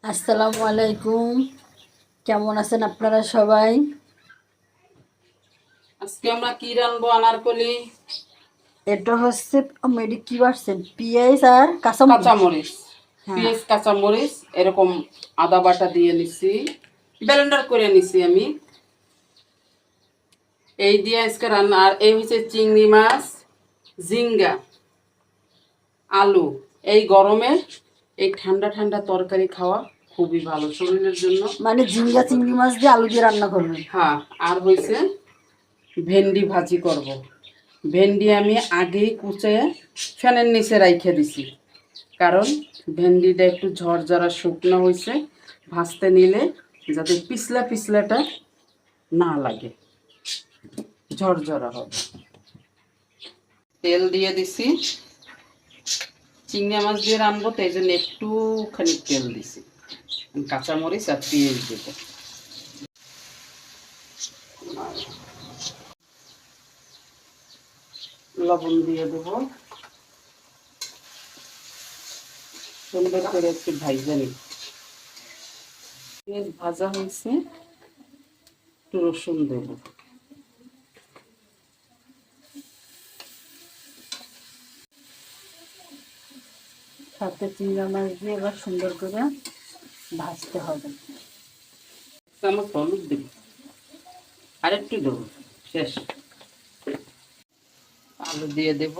আসসালামু আলাইকুম। কেমন আছেন আপনারা সবাই? আজকে আমরা কি রানবো? আনারকলি, এটা হচ্ছে মেডি কি বাড়ছেন পেঁয়াজ আর কাঁচামরিচ। কাঁচামরিচ, হ্যাঁ, পেঁয়াজ কাঁচামরিচ এরকম আদা বাটা দিয়ে নিছি, ব্লেন্ডার করে নিছি আমি। এই দিয়ে আজকে রান্না। আর এই হচ্ছে চিংড়ি মাছ, ঝিঙ্গা, আলু। এই গরমে এই ঠান্ডা ঠান্ডা তরকারি খাওয়া খুবই ভালো শরীরের জন্য। মানে ঝিঙ্গা চিংড়ি মাছ দিয়ে আলু দিয়ে রান্না করবেন। হ্যাঁ, আর হয়েছে ভেন্ডি ভাজি করব। ভেন্ডি আমি আগেই কুচে ফ্যানের নিচে রাইখে দিছি, কারণ ভেন্ডিটা একটু ঝরঝরা শুকনো হয়েছে, ভাজতে নিলে যাতে পিছলা পিছলাটা না লাগে, ঝরঝরা হবে। তেল দিয়ে দিছি, চিংড়ি মাছ দিয়ে রানবো তো এই জন্য একটুখানি তেল দিছি। কাঁচামরিচ আর পেঁয়াজ দেবো। লবণ দিয়ে দেবো, সুন্দর করে একটু ভাইজা নিই। পেঁয়াজ ভাজা হয়েছে, একটু রসুন দেবো। সাথে চিংড়ি মাছ দিয়ে এবার সুন্দর করে ভাজতে হবে। চামচ হলুদ দেবো, আর একটু দেবো, শেষ। আলু দিয়ে দেব,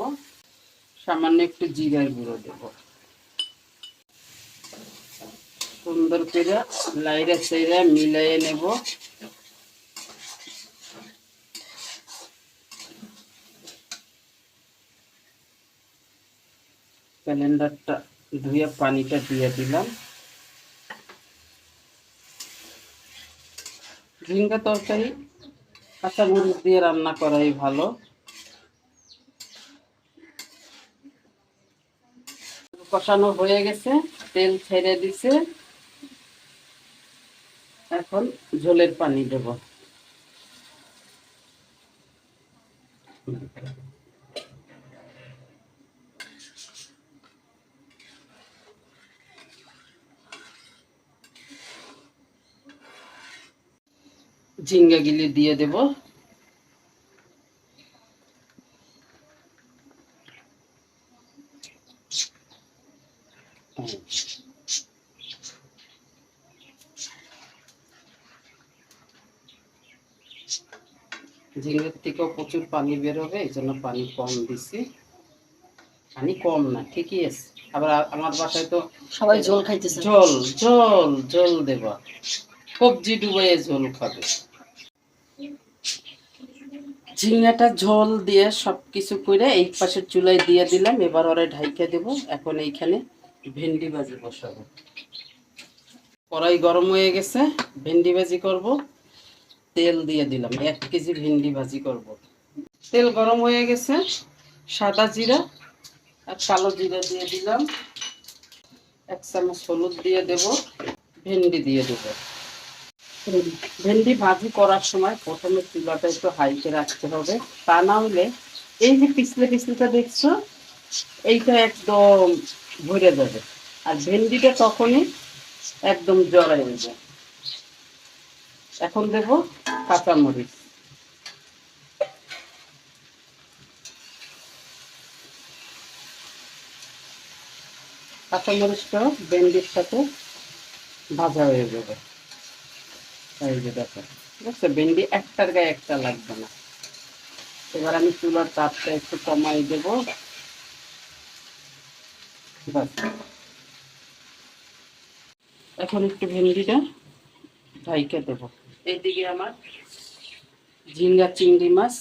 সামান্য একটু জিরার গুঁড়ো দেব। সুন্দর করে লাইরা চাইরা মিলাইয়ে নেব। সিলিন্ডারটা ধুয়ে পানিটা দিয়ে দিলাম। ঝিঙ্গা তরকারি কাঁচামরিচ দিয়ে রান্না করাই ভালো। কষানো হয়ে গেছে, তেল ছেড়ে দিছে, এখন ঝোলের পানি দেব। ঝিঙ্গা গিলি দিয়ে দেব। ঝিঙ্গার থেকেও প্রচুর পানি বেরোবে, এই জন্য পানি কম দিছি। পানি কম না, ঠিকই আছে। আবার আমার বাসায় তো সবাই ঝোল খাইতেছে। ঝোল ঝোল ঝোল দেবা, কবজি ডুবাইয়ে ঝোল খাবে। ঝিঙ্গাটা ঝোল দিয়ে সব কিছু করে এই পাশের চুলায় দিয়ে দিলাম। এবার ওরে ঢাইকে দেব। এখন এইখানে ভেন্ডি ভাজি বসাবো। কড়াই গরম হয়ে গেছে, ভেন্ডি ভাজি করব। তেল দিয়ে দিলাম, 1 কেজি ভেন্ডি ভাজি করব। তেল গরম হয়ে গেছে, সাদা জিরা আর কালো জিরা দিয়ে দিলাম। 1 চামচ হলুদ দিয়ে দেব, ভেন্ডি দিয়ে দেব। ভেন্ডি ভাজি করার সময় প্রথমে চুলাটা একটু হাইতে রাখতে হবে, তা না হলে এই যে পিছলে পিছলেটা দেখছো, এইটা একদম ভরে যাবে। আর ভেন্ডিটা তখনই একদম জড়াই যাবে। এখন দেব কাঁচামরিচ। কাঁচামরিচটা ভেন্ডির সাথে ভাজা হয়ে যাবে। এই যে দেখো, ঠিক আছে, ভেন্ডি একটার গায়ে একটা লাগবে না। এবার আমি চুলার তাপটা একটু কমাই দেব। ব্যাস। এখন একটু ভেন্ডিটা ঢাইকে দেবো। এইদিকে আমার ঝিঙ্গা চিংড়ি মাছ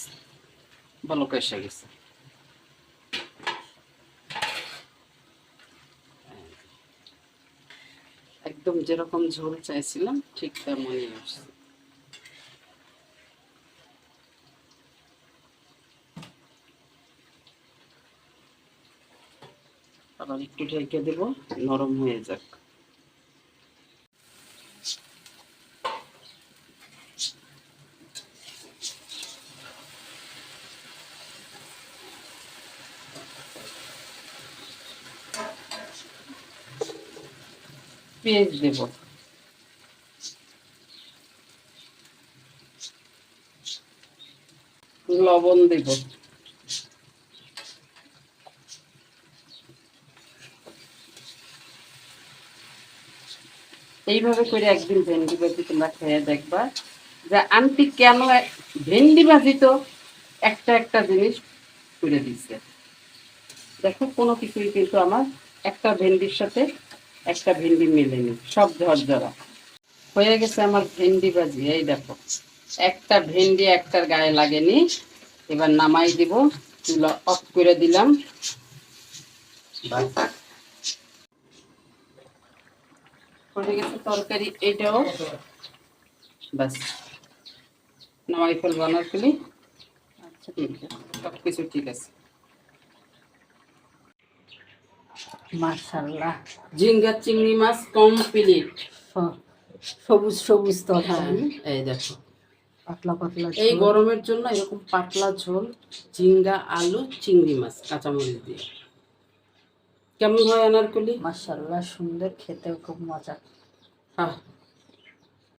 বলক এসে গেছে। একদম যেরকম ঝোল চাইছিলাম ঠিক তেমনই আসছে। আবার একটু ঢেকে দেবো, নরম হয়ে যাক। পেঁয়াজ দেব, লবণ দেব, এইভাবে করে একদিন ভেন্ডি ভাজি তোমরা খেয়ে দেখবা যে আন্টি কেন ভেন্ডি ভাজি তো একটা একটা জিনিস করে দিচ্ছে। দেখো কোনো কিছুই কিন্তু আমার একটা ভেন্ডির সাথে একটা ভেন্ডি মেলেনি, সব ঝরঝরা হয়ে গেছে আমার ভেন্ডি ভাজি। এই দেখো একটা ভেন্ডি একটার গায়ে লাগেনি। এবার নামাই দিব, চুলা অফ করে দিলাম। হয়ে গেছে তরকারি, এটাও বাস নামাই ফেলবো আনারকলি। আচ্ছা ঠিক আছে। সব কিছু ঠিক আছে। মাশাআল্লাহ, ঝিঙ্গা চিংড়ি মাছ কমপ্লিট। সবুজ সবুজ হ্যাঁ, তরকারি, এই দেখো পাতলা পাতলা এই ঝোল। গরমের জন্য এরকম পাতলা ঝোল, ঝিঙ্গা আলু চিংড়ি মাছ কাঁচামরিচ দিয়ে। কেমন হয় আনারকলি? মাশাআল্লাহ, সুন্দর, খেতেও খুব মজা। হ্যাঁ